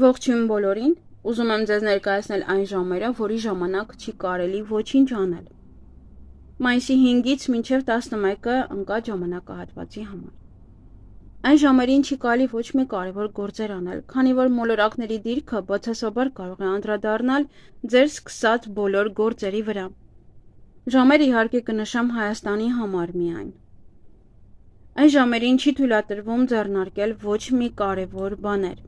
Ողջույն բոլորին, ուզում եմ ձեզ ներկայացնել այն ժամերը, որի ժամանակ չի կարելի ոչինչ անել։ Մայիսի 5-ից մինչև 11-ը ընկած ժամանակահատվածի համար։ Այն ժամերին չի կարելի ոչ մի կարևոր գործեր անել, քանի որ մոլորակների դիրքը բացասաբար կարող է անդրադառնալ ձեր սկսած բոլոր գործերի վրա։ Ժամեր իհարկե կնշեմ Հայաստանի համար միայն։ Այն ժամերին չի թույլատրվում ձեռնարկել ոչ մի կարևոր բաներ,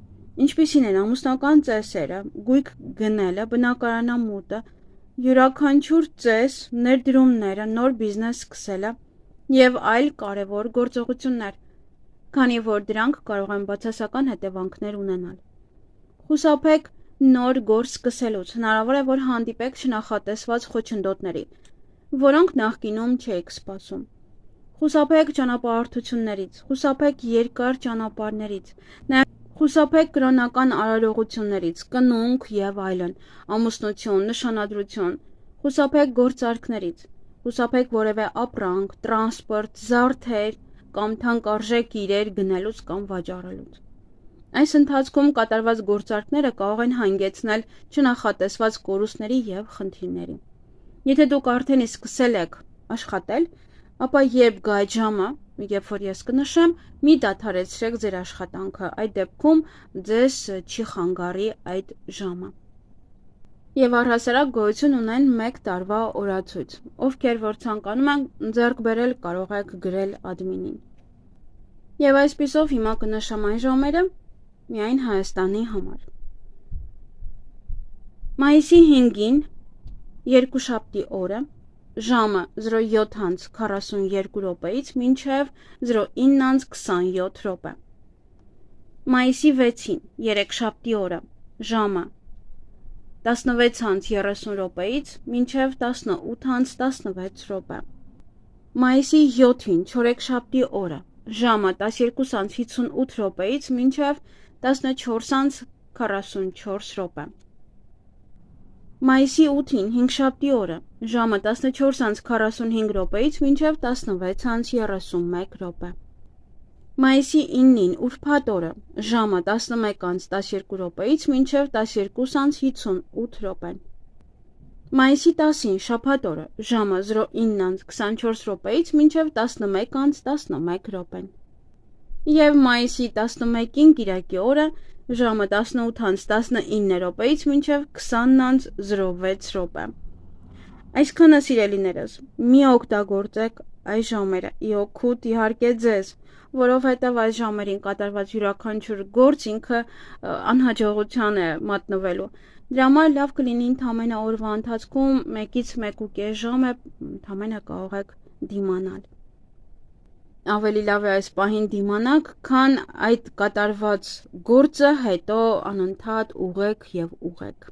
ինչպիսին են ամուսնական ծեսերը, գույք գնելը, բնակարանամուտը, յուրաքանչյուր ծես, ներդրումները, նոր բիզնես սկսելը և այլ կարևոր գործողություններ, քանի որ դրանք կարող են բացասական հետևանքներ ունենալ։ Խուսափեք նոր գործ սկսելուց, հնարավոր է, որ հանդիպեք չնախատեսված խոչընդոտների, որոնք նախկինում չէիք սպասում։ Խուսափեք ճանապարհորդություններից, խուսափեք երկար ճանապարհներից, նաև խուսափեք կրոնական արարողություններից, կնունք և այլն, ամուսնություն, նշանադրություն, խուսափեք գործարքներից, խուսափեք որևէ ապրանք, տրանսպորտ, զարդեր կամ թանկարժեք իրեր գնելուց կամ վաճառելուց։ Այս ընթացքում կատարված գործարքները կարող են հանգեցնել չնախատեսված կորուստների և խնդիրների։ Եթե դուք արդեն իսկ սկսել եք աշխատել, ապա երբ գա այդ ժամը, երբ որ ես կնշեմ, մի դադարեցրեք ձեր աշխատանքը, այդ դեպքում ձեզ չի խանգարի այդ ժամը։ Եվ առհասարակ գոյություն ունեն 1 տարվա օրացույց, ովքեր որ ցանկանում են ձեռք բերել, կարող եք գրել admin-ին։ Եվ այսպիսով հիմա կնշեմ այն ժամերը միայն Հայաստանի համար։ Մայիսի 5-ին, երկուշաբթի օրը, ժամը 07:42-ից մինչև 09:27։ Մայիսի 6-ին, երեքշաբթի օրը, ժամը 16:30-ից մինչև 18:16։ Մայիսի 7-ին, չորեքշաբթի օրը, ժամը 12:58-ից մինչև 14:44։ Մայիսի 8-ին, հինգշաբթի օրը, ժամը 14:45-ից մինչև 16:31։ Մայիսի 9-ին, ուրբաթ օրը, ժամը 11:12-ից մինչև 12:58։ Մայիսի 10-ին, շաբաթ օրը, ժամը 09:24-ից մինչև 11:11։ Եվ մայիսի 11-ին, կիրակի օրը, ժամը 18:19-ից մինչև 20:06։ Այսքանը սիրելիներս, մի օգտագործեք այս ժամերը, իօգուտ իհարկե ձեզ, որովհետև այս ժամերին կատարված յուրաքանչյուր գործ ինքը անհաջողության է մատնվելու։ Դրա համար լավ կլինի ընդամենը օրվա ընթացքում 1-ից 1.5 ժամ է ընդամենը կարող եք դիմանալ։ Ավելի լավ է այս պահին դիմանաք, քան այդ կատարված գործը հետո անընդհատ ուղեք և ուղեք։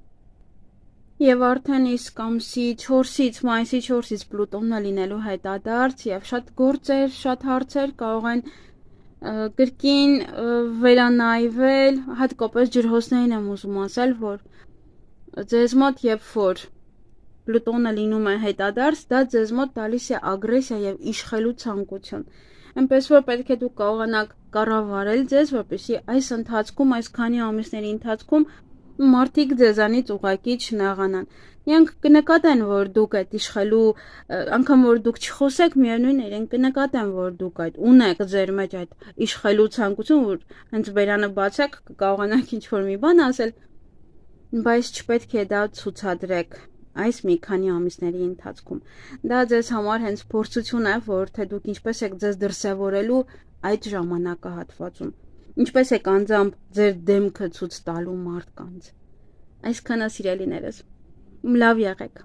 Եվ արդեն իսկ ամսի 4-ից, մայիսի 4-ից Պլուտոնը լինելու հետադարձ և շատ գործեր, շատ հարցեր կարող են կրկին վերանայվել, հատկապես ջրհոսներին եմ ուզում ասել, որ ձեզ մոտ երբ որ Պլուտոնը լինում է հետադարձ, դա ձեզ մոտ տալիս է ագրեսիա և իշխելու ցանկություն, այնպես որ պետք է դուք կարողանաք կառավարել ձեզ, որպեսզի այս ընթացքում, այս քանի ամիսների ընթացքում մարդիկ ձեզանից ուղղակի չնեղանան։ Իրենք կնկատեն, որ դուք այդ իշխելու, անգամ որ դուք չխոսեք, միևնույն է, իրենք կնկատեն, որ դուք այդ ունեք ձեր մեջ այդ իշխելու ցանկություն, որ հենց բերանը բացեք, կկարողանաք ինչ-որ մի բան ասել, բայց չպետք է դա ցուցադրեք այս մի քանի ամիսների ընթացքում։ Դա ձեզ համար հենց փորձություն է, որ թե դուք ինչպես եք ձեզ դրսևորելու այդ ժամանակահատվածում, ինչպես եք անձամբ ձեր դեմքը ցույց տալու մարդկանց։ Այսքանը սիրելիներս, լավ եղեք։